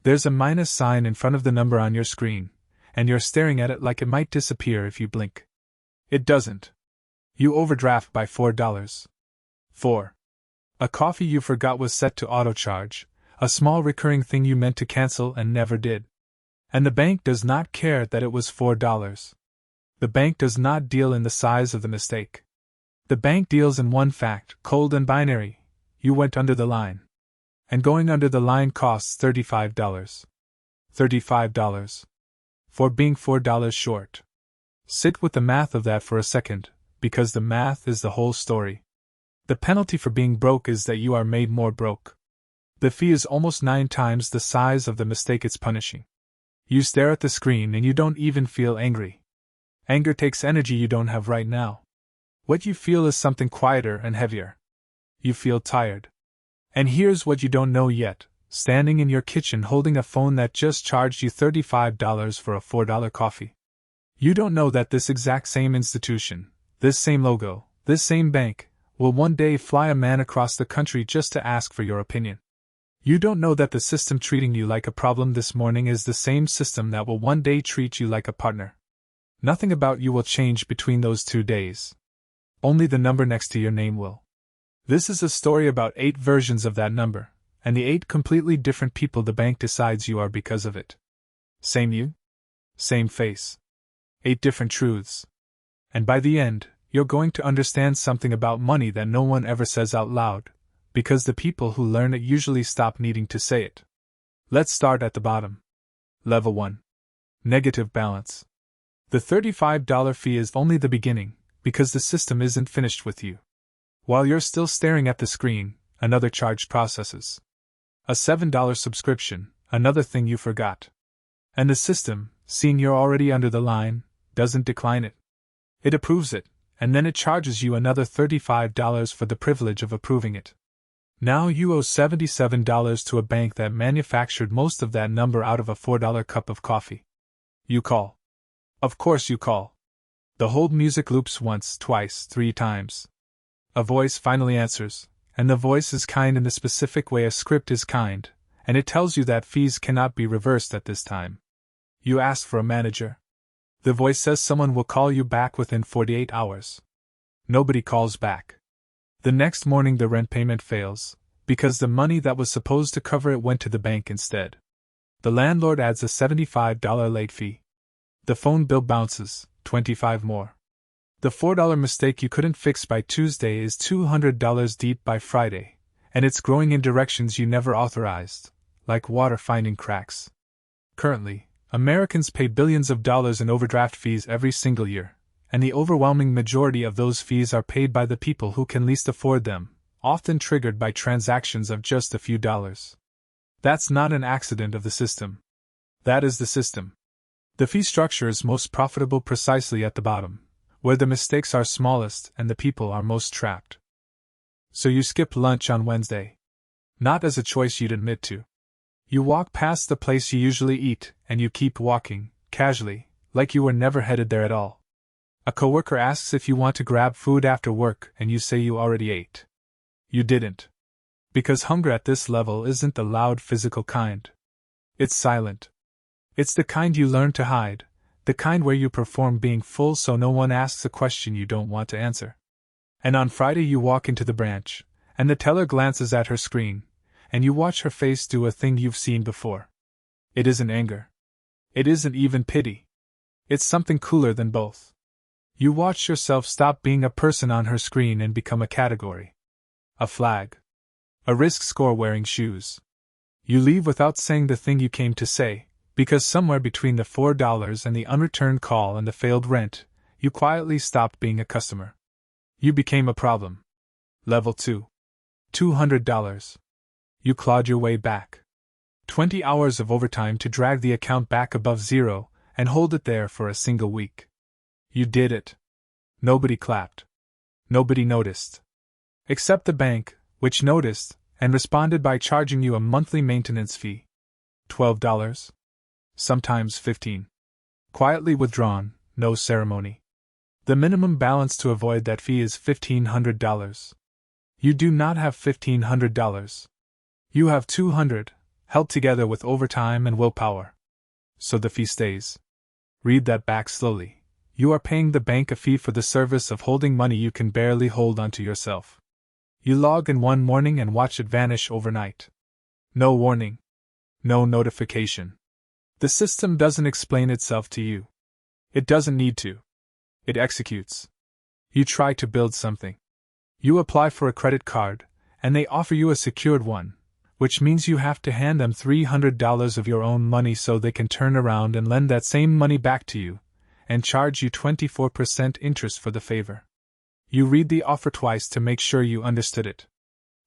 There's a minus sign in front of the number on your screen, and you're staring at it like it might disappear if you blink. It doesn't. You overdraft by $4. 4. A coffee you forgot was set to auto-charge, a small recurring thing you meant to cancel and never did. And the bank does not care that it was $4. The bank does not deal in the size of the mistake. The bank deals in one fact, cold and binary: you went under the line. And going under the line costs $35. $35. For being $4 short. Sit with the math of that for a second, because the math is the whole story. The penalty for being broke is that you are made more broke. The fee is almost 9 times the size of the mistake it's punishing. You stare at the screen and you don't even feel angry. Anger takes energy you don't have right now. What you feel is something quieter and heavier. You feel tired. And here's what you don't know yet: standing in your kitchen holding a phone that just charged you $35 for a $4 coffee. You don't know that this exact same institution, this same logo, this same bank, will one day fly a man across the country just to ask for your opinion. You don't know that the system treating you like a problem this morning is the same system that will one day treat you like a partner. Nothing about you will change between those 2 days. Only the number next to your name will. This is a story about 8 versions of that number, and the 8 completely different people the bank decides you are because of it. Same you? Same face. 8 different truths. And by the end, you're going to understand something about money that no one ever says out loud, because the people who learn it usually stop needing to say it. Let's start at the bottom. Level 1. Negative balance. The $35 fee is only the beginning, because the system isn't finished with you. While you're still staring at the screen, another charge processes. A $7 subscription, another thing you forgot. And the system, seeing you're already under the line, doesn't decline it. It approves it, and then it charges you another $35 for the privilege of approving it. Now you owe $77 to a bank that manufactured most of that number out of a $4 cup of coffee. You call. Of course you call. The hold music loops once, twice, 3 times. A voice finally answers, and the voice is kind in the specific way a script is kind, and it tells you that fees cannot be reversed at this time. You ask for a manager. The voice says someone will call you back within 48 hours. Nobody calls back. The next morning the rent payment fails, because the money that was supposed to cover it went to the bank instead. The landlord adds a $75 late fee. The phone bill bounces, $25 more. The $4 mistake you couldn't fix by Tuesday is $200 deep by Friday, and it's growing in directions you never authorized, like water finding cracks. Currently, Americans pay billions of dollars in overdraft fees every single year, and the overwhelming majority of those fees are paid by the people who can least afford them, often triggered by transactions of just a few dollars. That's not an accident of the system. That is the system. The fee structure is most profitable precisely at the bottom, where the mistakes are smallest and the people are most trapped. So you skip lunch on Wednesday. Not as a choice you'd admit to. You walk past the place you usually eat, and you keep walking, casually, like you were never headed there at all. A coworker asks if you want to grab food after work, and you say you already ate. You didn't. Because hunger at this level isn't the loud physical kind. It's silent. It's the kind you learn to hide, the kind where you perform being full so no one asks a question you don't want to answer. And on Friday you walk into the branch, and the teller glances at her screen, and you watch her face do a thing you've seen before. It isn't anger. It isn't even pity. It's something cooler than both. You watch yourself stop being a person on her screen and become a category. A flag. A risk score wearing shoes. You leave without saying the thing you came to say, because somewhere between the $4 and the unreturned call and the failed rent, you quietly stopped being a customer. You became a problem. Level 2. $200. You clawed your way back. 20 hours of overtime to drag the account back above zero and hold it there for a single week. You did it. Nobody clapped. Nobody noticed. Except the bank, which noticed and responded by charging you a monthly maintenance fee. $12. Sometimes $15. Quietly withdrawn, no ceremony. The minimum balance to avoid that fee is $1,500. You do not have $1,500. You have $200, held together with overtime and willpower. So the fee stays. Read that back slowly. You are paying the bank a fee for the service of holding money you can barely hold onto yourself. You log in one morning and watch it vanish overnight. No warning. No notification. The system doesn't explain itself to you. It doesn't need to. It executes. You try to build something. You apply for a credit card, and they offer you a secured one, which means you have to hand them $300 of your own money so they can turn around and lend that same money back to you, and charge you 24% interest for the favor. You read the offer twice to make sure you understood it.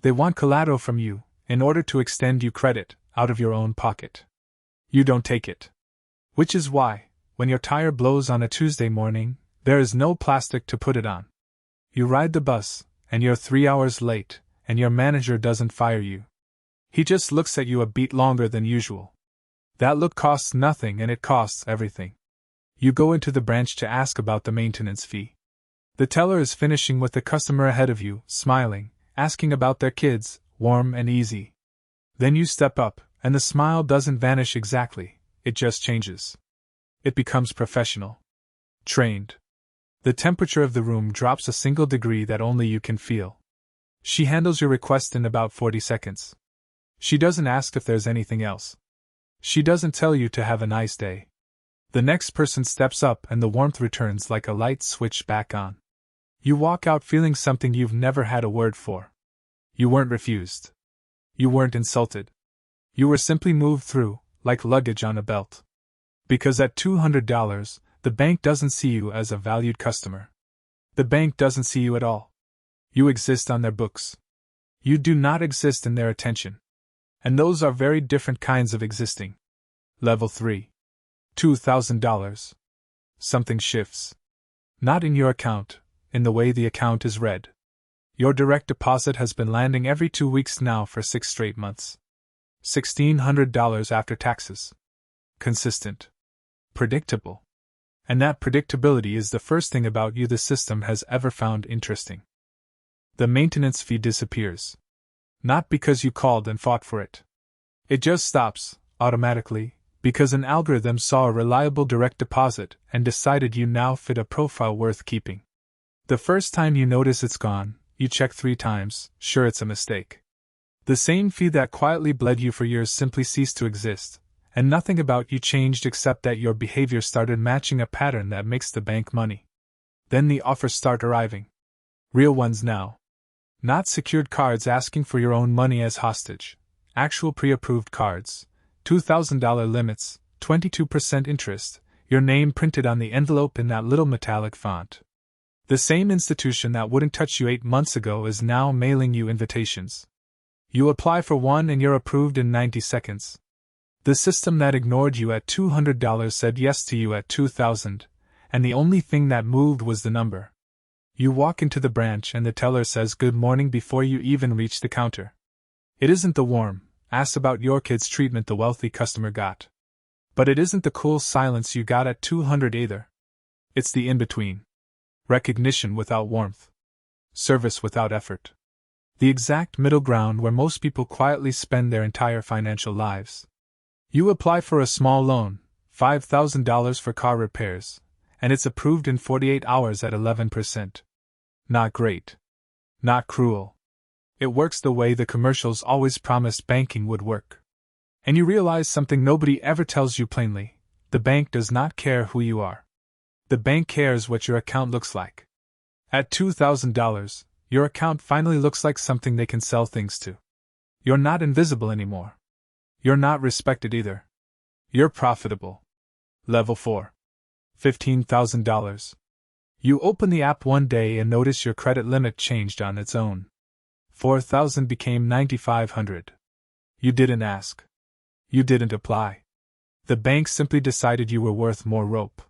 They want collateral from you, in order to extend you credit, out of your own pocket. You don't take it. Which is why, when your tire blows on a Tuesday morning, there is no plastic to put it on. You ride the bus, and you're 3 hours late, and your manager doesn't fire you. He just looks at you a beat longer than usual. That look costs nothing and it costs everything. You go into the branch to ask about the maintenance fee. The teller is finishing with the customer ahead of you, smiling, asking about their kids, warm and easy. Then you step up, and the smile doesn't vanish exactly, it just changes. It becomes professional. Trained. The temperature of the room drops a single degree that only you can feel. She handles your request in about 40 seconds. She doesn't ask if there's anything else. She doesn't tell you to have a nice day. The next person steps up and the warmth returns like a light switched back on. You walk out feeling something you've never had a word for. You weren't refused. You weren't insulted. You were simply moved through, like luggage on a belt. Because at $200, the bank doesn't see you as a valued customer. The bank doesn't see you at all. You exist on their books. You do not exist in their attention. And those are very different kinds of existing. Level 3. $2,000. Something shifts. Not in your account, in the way the account is read. Your direct deposit has been landing every 2 weeks now for 6 straight months. $1,600 after taxes. Consistent. Predictable. And that predictability is the first thing about you the system has ever found interesting. The maintenance fee disappears. Not because you called and fought for it. It just stops, automatically, because an algorithm saw a reliable direct deposit and decided you now fit a profile worth keeping. The first time you notice it's gone, you check 3 times, sure it's a mistake. The same fee that quietly bled you for years simply ceased to exist, and nothing about you changed except that your behavior started matching a pattern that makes the bank money. Then the offers start arriving. Real ones now. Not secured cards asking for your own money as hostage. Actual pre-approved cards. $2,000 limits, 22% interest, your name printed on the envelope in that little metallic font. The same institution that wouldn't touch you 8 months ago is now mailing you invitations. You apply for one and you're approved in 90 seconds. The system that ignored you at $200 said yes to you at $2,000, and the only thing that moved was the number. You walk into the branch and the teller says good morning before you even reach the counter. It isn't the warm, ask about your kid's treatment the wealthy customer got. But it isn't the cool silence you got at $200 either. It's the in-between. Recognition without warmth. Service without effort. The exact middle ground where most people quietly spend their entire financial lives. You apply for a small loan, $5,000 for car repairs, and it's approved in 48 hours at 11%. Not great. Not cruel. It works the way the commercials always promised banking would work. And you realize something nobody ever tells you plainly: the bank does not care who you are. The bank cares what your account looks like. At $2,000, your account finally looks like something they can sell things to. You're not invisible anymore. You're not respected either. You're profitable. Level 4. $15,000. You open the app one day and notice your credit limit changed on its own. $4,000 became $9,500. You didn't ask. You didn't apply. The bank simply decided you were worth more rope.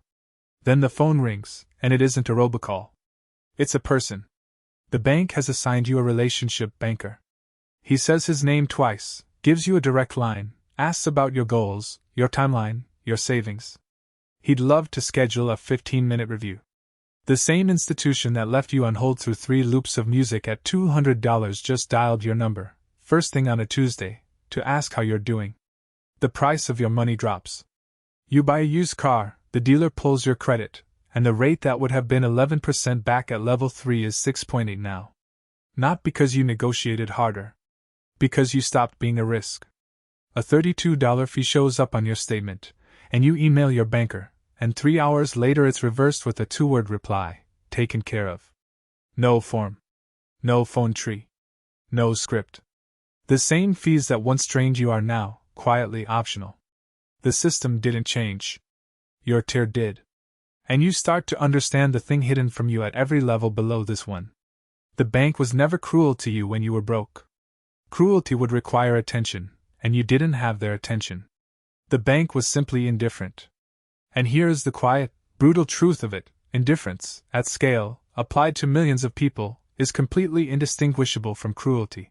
Then the phone rings, and it isn't a robocall. It's a person. The bank has assigned you a relationship banker. He says his name twice, gives you a direct line, asks about your goals, your timeline, your savings. He'd love to schedule a 15-minute review. The same institution that left you on hold through 3 loops of music at $200 just dialed your number, first thing on a Tuesday, to ask how you're doing. The price of your money drops. You buy a used car, the dealer pulls your credit, and the rate that would have been 11% back at level 3 is 6.8 now. Not because you negotiated harder. Because you stopped being a risk. A $32 fee shows up on your statement, and you email your banker, and 3 hours later it's reversed with a 2-word reply, taken care of. No form. No phone tree. No script. The same fees that once drained you are now, quietly optional. The system didn't change. Your tier did. And you start to understand the thing hidden from you at every level below this one. The bank was never cruel to you when you were broke. Cruelty would require attention, and you didn't have their attention. The bank was simply indifferent. And here is the quiet, brutal truth of it: indifference, at scale, applied to millions of people, is completely indistinguishable from cruelty.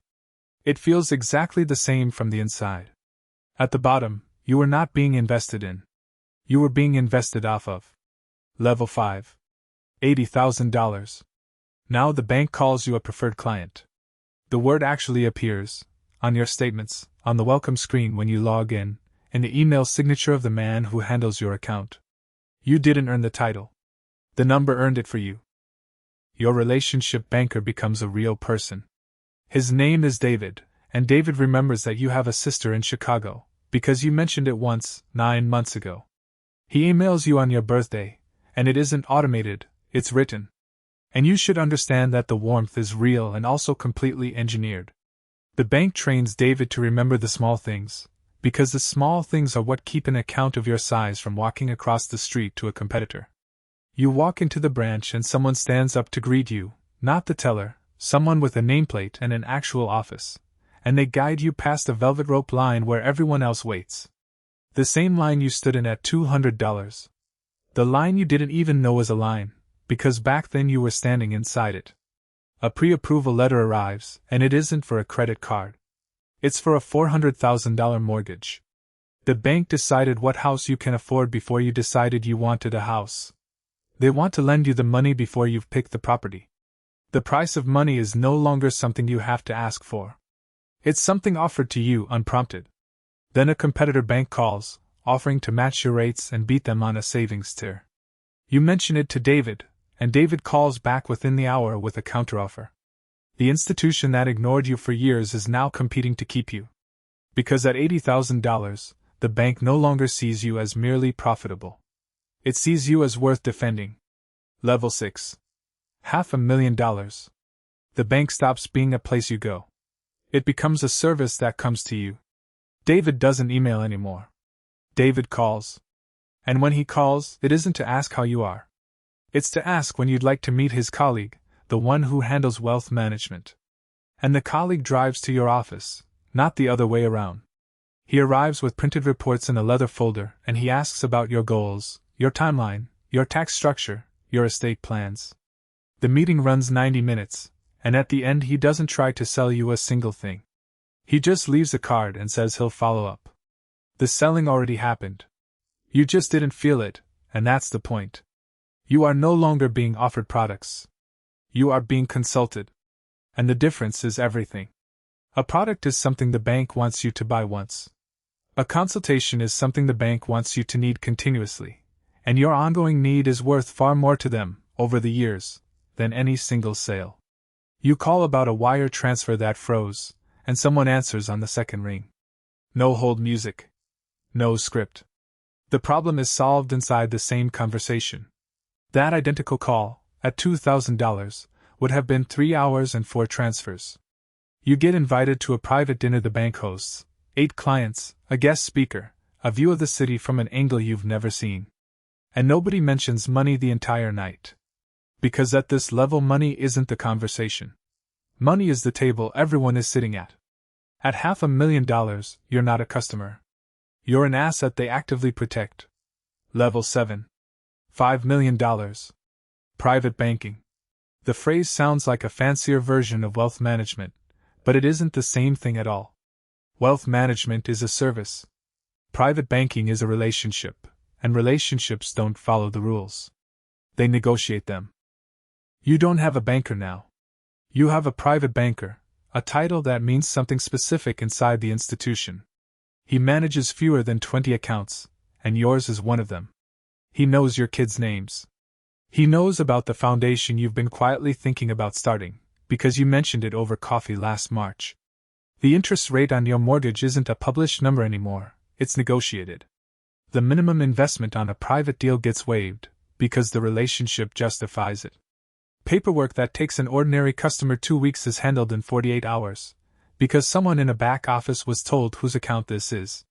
It feels exactly the same from the inside. At the bottom, you were not being invested in. You were being invested off of. Level 5. $80,000. Now the bank calls you a preferred client. The word actually appears, on your statements, on the welcome screen when you log in the email signature of the man who handles your account. You didn't earn the title. The number earned it for you. Your relationship banker becomes a real person. His name is David, and David remembers that you have a sister in Chicago, because you mentioned it once, 9 months ago. He emails you on your birthday, and it isn't automated, it's written. And you should understand that the warmth is real and also completely engineered. The bank trains David to remember the small things, because the small things are what keep an account of your size from walking across the street to a competitor. You walk into the branch and someone stands up to greet you, not the teller, someone with a nameplate and an actual office, and they guide you past a velvet rope line where everyone else waits. The same line you stood in at $200. The line you didn't even know was a line, because back then you were standing inside it. A pre-approval letter arrives, and it isn't for a credit card. It's for a $400,000 mortgage. The bank decided what house you can afford before you decided you wanted a house. They want to lend you the money before you've picked the property. The price of money is no longer something you have to ask for. It's something offered to you unprompted. Then a competitor bank calls, offering to match your rates and beat them on a savings tier. You mention it to David, and David calls back within the hour with a counteroffer. The institution that ignored you for years is now competing to keep you. Because at $80,000, the bank no longer sees you as merely profitable. It sees you as worth defending. Level 6. $500,000. The bank stops being a place you go. It becomes a service that comes to you. David doesn't email anymore. David calls. And when he calls, it isn't to ask how you are. It's to ask when you'd like to meet his colleague, the one who handles wealth management. And the colleague drives to your office, not the other way around. He arrives with printed reports in a leather folder, and he asks about your goals, your timeline, your tax structure, your estate plans. The meeting runs 90 minutes, and at the end he doesn't try to sell you a single thing. He just leaves a card and says he'll follow up. The selling already happened. You just didn't feel it, and that's the point. You are no longer being offered products. You are being consulted. And the difference is everything. A product is something the bank wants you to buy once. A consultation is something the bank wants you to need continuously, and your ongoing need is worth far more to them, over the years, than any single sale. You call about a wire transfer that froze, and someone answers on the second ring. No hold music. No script. The problem is solved inside the same conversation. That identical call, at $2,000, would have been 3 hours and 4 transfers. You get invited to a private dinner the bank hosts, 8 clients, a guest speaker, a view of the city from an angle you've never seen. And nobody mentions money the entire night. Because at this level money isn't the conversation. Money is the table everyone is sitting at. At $500,000, you're not a customer. You're an asset they actively protect. Level 7. $5 million. Private banking. The phrase sounds like a fancier version of wealth management, but it isn't the same thing at all. Wealth management is a service. Private banking is a relationship, and relationships don't follow the rules. They negotiate them. You don't have a banker now. You have a private banker, a title that means something specific inside the institution. He manages fewer than 20 accounts, and yours is one of them. He knows your kids' names. He knows about the foundation you've been quietly thinking about starting, because you mentioned it over coffee last March. The interest rate on your mortgage isn't a published number anymore, it's negotiated. The minimum investment on a private deal gets waived, because the relationship justifies it. Paperwork that takes an ordinary customer 2 weeks is handled in 48 hours, because someone in a back office was told whose account this is.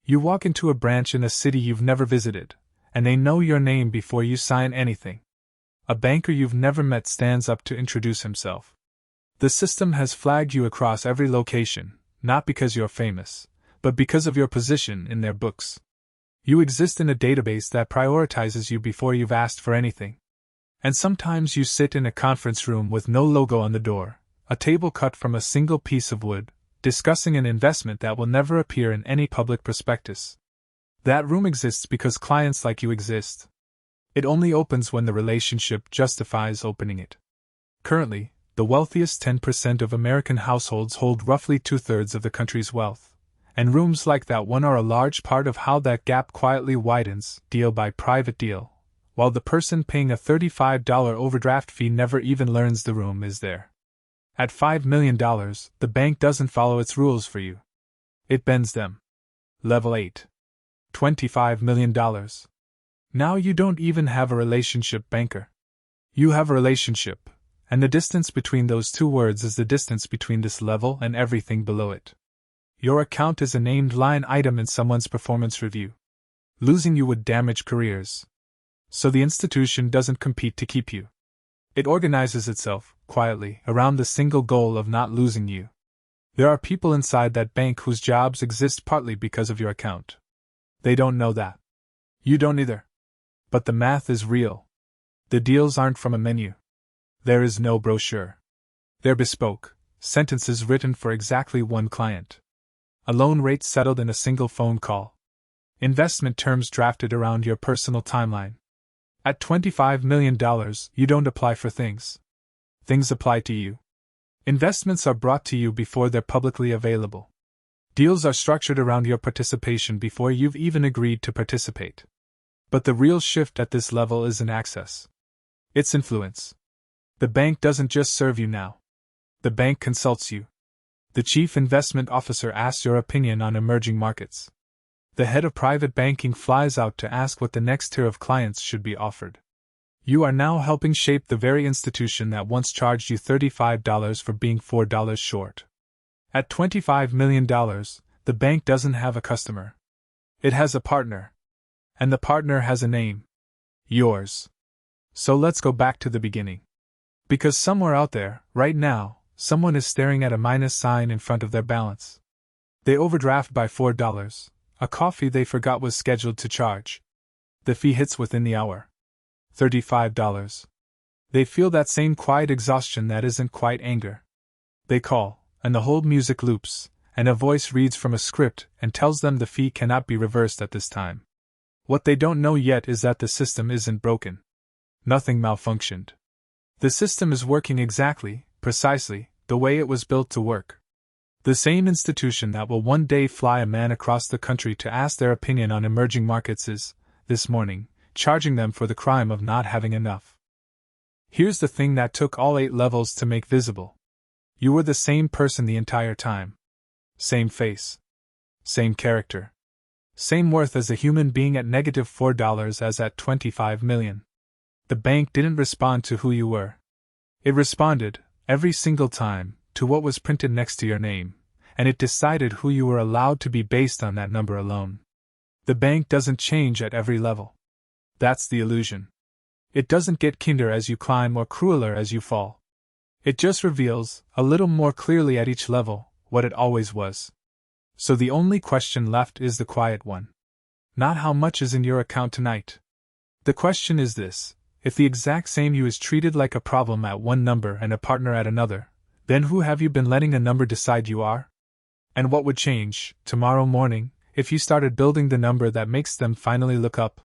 You walk into a branch in a city you've never visited, and they know your name before you sign anything. A banker you've never met stands up to introduce himself. The system has flagged you across every location, not because you're famous, but because of your position in their books. You exist in a database that prioritizes you before you've asked for anything. And sometimes you sit in a conference room with no logo on the door, a table cut from a single piece of wood, discussing an investment that will never appear in any public prospectus. That room exists because clients like you exist. It only opens when the relationship justifies opening it. Currently, the wealthiest 10% of American households hold roughly 2/3 of the country's wealth, and rooms like that one are a large part of how that gap quietly widens, deal by private deal, while the person paying a $35 overdraft fee never even learns the room is there. At $5 million, the bank doesn't follow its rules for you. It bends them. Level 8. $25 million. Now you don't even have a relationship banker. You have a relationship, and the distance between those two words is the distance between this level and everything below it. Your account is a named line item in someone's performance review. Losing you would damage careers. So the institution doesn't compete to keep you. It organizes itself, quietly, around the single goal of not losing you. There are people inside that bank whose jobs exist partly because of your account. They don't know that. You don't either. But the math is real. The deals aren't from a menu. There is no brochure. They're bespoke, sentences written for exactly one client. A loan rate settled in a single phone call. Investment terms drafted around your personal timeline. At $25 million, you don't apply for things. Things apply to you. Investments are brought to you before they're publicly available. Deals are structured around your participation before you've even agreed to participate. But the real shift at this level isn't access. It's influence. The bank doesn't just serve you now. The bank consults you. The chief investment officer asks your opinion on emerging markets. The head of private banking flies out to ask what the next tier of clients should be offered. You are now helping shape the very institution that once charged you $35 for being $4 short. At $25 million, the bank doesn't have a customer. It has a partner. And the partner has a name. Yours. So let's go back to the beginning. Because somewhere out there, right now, someone is staring at a minus sign in front of their balance. They overdraft by $4, a coffee they forgot was scheduled to charge. The fee hits within the hour. $35. They feel that same quiet exhaustion that isn't quite anger. They call, and the hold music loops, and a voice reads from a script and tells them the fee cannot be reversed at this time. What they don't know yet is that the system isn't broken. Nothing malfunctioned. The system is working exactly, precisely, the way it was built to work. The same institution that will one day fly a man across the country to ask their opinion on emerging markets is, this morning, charging them for the crime of not having enough. Here's the thing that took all 8 levels to make visible. You were the same person the entire time. Same face. Same character. Same worth as a human being at -$4 as at $25 million. The bank didn't respond to who you were. It responded, every single time, to what was printed next to your name, and it decided who you were allowed to be based on that number alone. The bank doesn't change at every level. That's the illusion. It doesn't get kinder as you climb or crueler as you fall. It just reveals, a little more clearly at each level, what it always was. So the only question left is the quiet one. Not how much is in your account tonight. The question is this: if the exact same you is treated like a problem at one number and a partner at another, then who have you been letting a number decide you are? And what would change, tomorrow morning, if you started building the number that makes them finally look up?